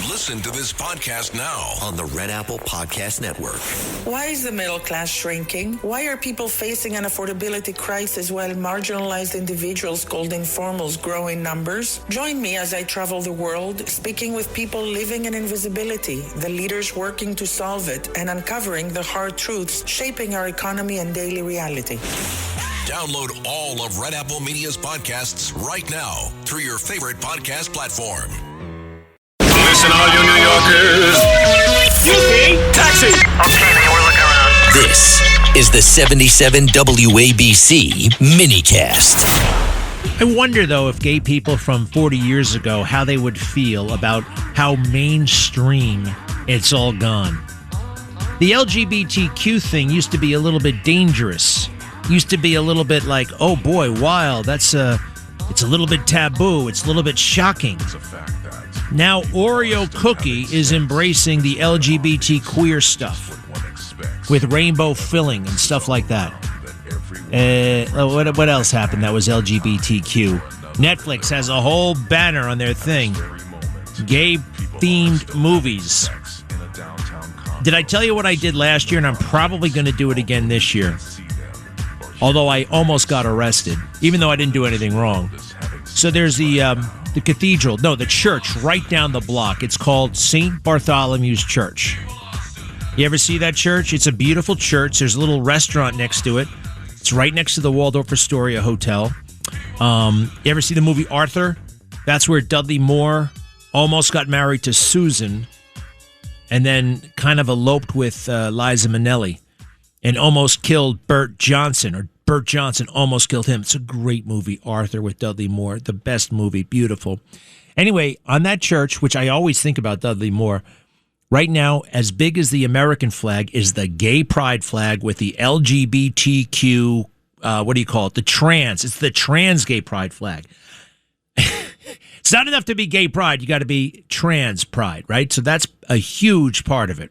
Listen to this podcast now on the Red Apple Podcast Network. Why is the middle class shrinking? Why are people facing an affordability crisis while marginalized individuals called informals grow in numbers? Join me as I travel the world, speaking with people living in invisibility, the leaders working to solve it, and uncovering the hard truths shaping our economy and daily reality. Download all of Red Apple Media's podcasts right now through your favorite podcast platform. Listen, all you New Yorkers. Yippee! Taxi! Okay, man, we're looking around. This is the 77 WABC minicast. I wonder, though, if gay people from 40 years ago, how they would feel about how mainstream it's all gone. The LGBTQ thing used to be a little bit dangerous. Used to be a little bit like, oh boy, wow, it's a little bit taboo. It's a little bit shocking. Now Oreo Cookie is embracing the LGBT queer stuff with rainbow filling and stuff like that. What else happened that was LGBTQ? Netflix has a whole banner on their thing. Gay-themed movies. Did I tell you what I did last year? And I'm probably going to do it again this year. Although I almost got arrested, even though I didn't do anything wrong. So there's the cathedral, the church right down the block. It's called St. Bartholomew's Church. You ever see that church? It's a beautiful church. There's a little restaurant next to it. It's right next to the Waldorf Astoria Hotel. You ever see the movie Arthur? That's where Dudley Moore almost got married to Susan and then kind of eloped with Liza Minnelli and almost killed Bert Johnson, or Bert Johnson almost killed him. It's a great movie, Arthur, with Dudley Moore. The best movie. Beautiful. Anyway, on that church, which I always think about Dudley Moore, right now, as big as the American flag is the gay pride flag with the LGBTQ, what do you call it? It's the trans gay pride flag. It's not enough to be gay pride. You got to be trans pride, right? So that's a huge part of it.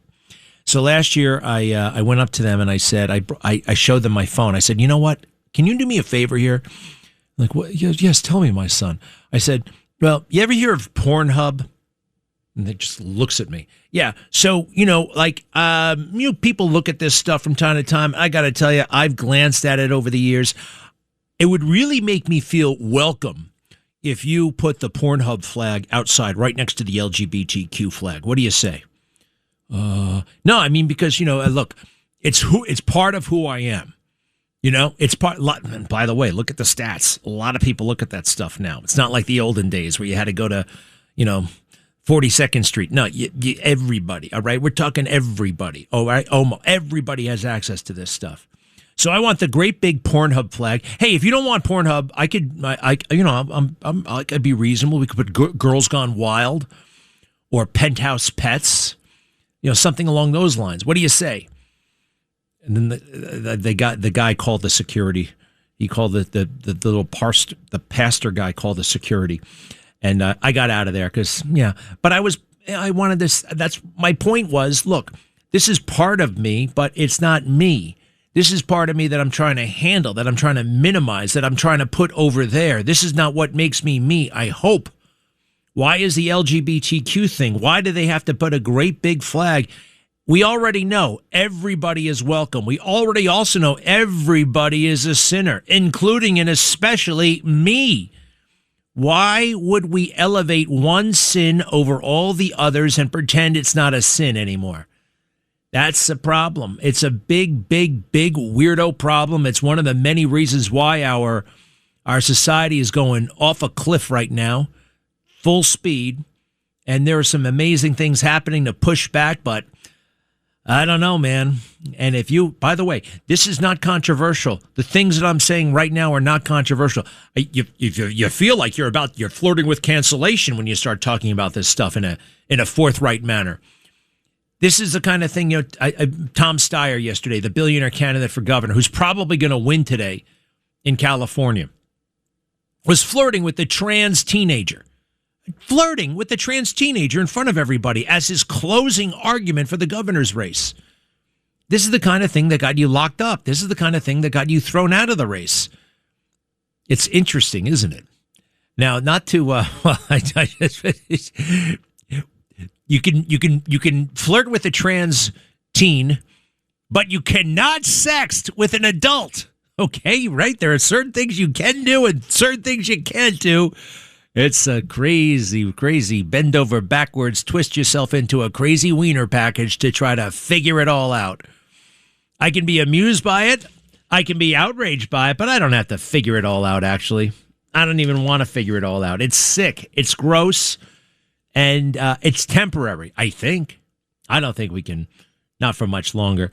So last year, I went up to them and I said, I showed them my phone. I said, you know what? Can you do me a favor here? Like, what? Yes, tell me, my son. I said, well, you ever hear of Pornhub? And they just looks at me. Yeah. So, people look at this stuff from time to time. I got to tell you, I've glanced at it over the years. It would really make me feel welcome if you put the Pornhub flag outside right next to the LGBTQ flag. What do you say? No, I mean, because, look, it's part of who I am. It's part. And by the way, look at the stats. A lot of people look at that stuff now. It's not like the olden days where you had to go to, 42nd Street. No, everybody. All right. We're talking everybody. All right. Almost everybody has access to this stuff. So I want the great big Pornhub flag. Hey, if you don't want Pornhub, I could be reasonable. We could put Girls Gone Wild or Penthouse Pets. Something along those lines. What do you say? And then the guy called the security. He called the little the pastor guy called the security, and I got out of there because But I wanted this. That's my point. Was look, this is part of me, but it's not me. This is part of me that I'm trying to handle, that I'm trying to minimize, that I'm trying to put over there. This is not what makes me me. I hope. Why is the LGBTQ thing? Why do they have to put a great big flag? We already know everybody is welcome. We already also know everybody is a sinner, including and especially me. Why would we elevate one sin over all the others and pretend it's not a sin anymore? That's the problem. It's a big, big, big weirdo problem. It's one of the many reasons why our society is going off a cliff right now. Full speed, and there are some amazing things happening to push back, but I don't know, man. And by the way, this is not controversial. The things that I'm saying right now are not controversial. You feel like you're flirting with cancellation when you start talking about this stuff in a forthright manner. This is the kind of thing, Tom Steyer yesterday, the billionaire candidate for governor, who's probably going to win today in California, was flirting with the trans teenager. Flirting with the trans teenager in front of everybody as his closing argument for the governor's race. This is the kind of thing that got you locked up. This is the kind of thing that got you thrown out of the race. It's interesting, isn't it? Now, not to, You can flirt with a trans teen, but you cannot sext with an adult. Okay, right? There are certain things you can do and certain things you can't do. It's a crazy bend over backwards, twist yourself into a crazy wiener package to try to figure it all out. I can be amused by it. I can be outraged by it, but I don't have to figure it all out, actually. I don't even want to figure it all out. It's sick. It's gross. And it's temporary, I think. I don't think we can, not for much longer.